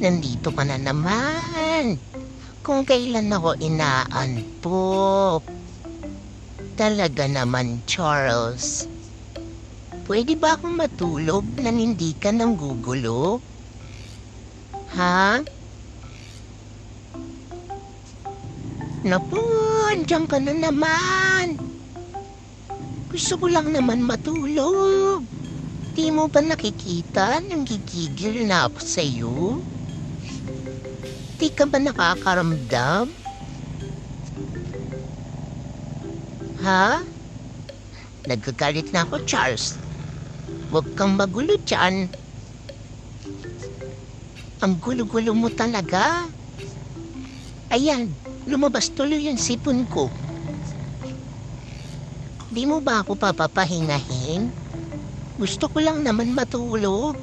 Nandito ka na naman. Kung kailan ako inaantok. Talaga naman, Charles. Pwede ba akong matulog na hindi ka nang gugulo? Ha? Naku, andiyan ka na naman. Gusto ko lang naman matulog. Di mo ba nakikita nang gigigil na ako sa'yo? Di ka ba nakakaramdam? Ha? Nagkagalit na ako, Charles. Huwag kang magulo dyan. Ang gulo-gulo mo talaga. Ayan, lumabas tuloy yung sipon ko. Di mo ba ako papapahingahin? Gusto ko lang naman matulog.